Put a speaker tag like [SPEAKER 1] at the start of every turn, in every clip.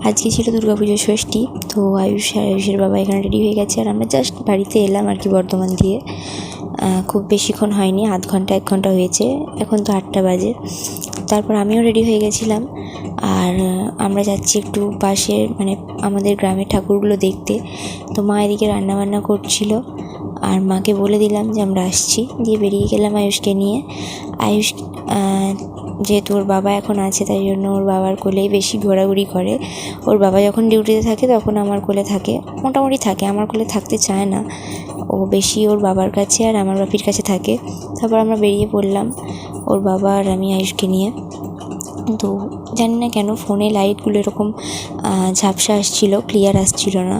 [SPEAKER 1] আজকে ছিল দুর্গাপুজোর ষষ্ঠী। তো আয়ুষের বাবা এখানে রেডি হয়ে গেছে, আর আমরা জাস্ট বাড়িতে এলাম আর কি বর্ধমান দিয়ে। খুব বেশিক্ষণ হয়নি, আধ ঘন্টা 1 ঘন্টা হয়েছে। এখন তো 8টা বাজে। তারপর আমিও রেডি হয়ে গেছিলাম, আর আমরা যাচ্ছি একটু পাশের মানে আমাদের গ্রামের ঠাকুরগুলো দেখতে। তো মা এদিকে রান্নাবান্না করছিল, আর মাকে বলে দিলাম যে আমরা আসছি, দিয়ে বেরিয়ে গেলাম আয়ুষকে নিয়ে। আয়ুষ যেহেতু ওর বাবা এখন আছে, তাই জন্য ওর বাবার কোলেই বেশি ঘোরাঘুরি করে। ওর বাবা যখন ডিউটিতে থাকে তখন আমার কোলে থাকে, মোটামুটি থাকে, আমার কোলে থাকতে চায় না। ও বেশি ওর বাবার কাছে আর আমার বাপির কাছে থাকে। তারপর আমরা বেরিয়ে পড়লাম ওর বাবা আর আমি আয়ুষকে নিয়ে। তো জানি না কেন ফোনে লাইটগুলো এরকম ঝাপসা আসছিলো, ক্লিয়ার আসছিল না।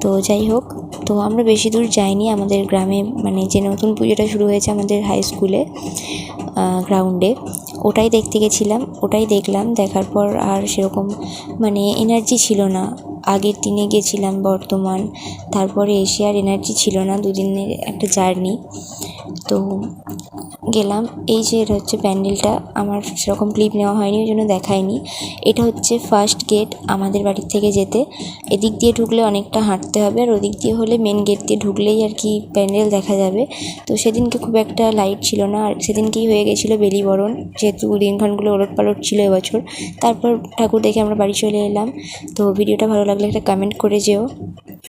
[SPEAKER 1] তো যাই হোক, তো আমরা বেশি দূর যাইনি। আমাদের গ্রামে মানে যে নতুন পুজোটা শুরু হয়েছে আমাদের হাই স্কুলে গ্রাউন্ডে, ওটাই দেখতে গেছিলাম। ওটাই দেখলাম, দেখার পর আর সেরকম মানে এনার্জি ছিল না। আগের দিনে গেছিলাম বর্ধমান, তারপরে এসে আর এনার্জি ছিল না, 2 দিনের একটা জার্নি। তো গেলাম। এই যে এটা হচ্ছে প্যান্ডেলটা, আমার সেরকম ক্লিপ নেওয়া হয়নি, ওই জন্য দেখাইনি। এটা হচ্ছে ফার্স্ট গেট আমাদের বাড়ির থেকে যেতে। এদিক দিয়ে ঢুকলে অনেকটা হাঁটতে হবে, আর ওদিক দিয়ে হলে মেন গেট দিয়ে ঢুকলেই আর কি প্যান্ডেল দেখা যাবে। তো সেদিনকে খুব একটা লাইট ছিল না, আর সেদিনকেই হয়ে গেছিলো বেলিবরণ, যেহেতু দিনক্ষণগুলো ওলটপালট ছিল এবছর। তারপর ঠাকুর দেখে আমরা বাড়ি চলে এলাম। তো ভিডিওটা ভালো লাগলে একটা কমেন্ট করে যেও।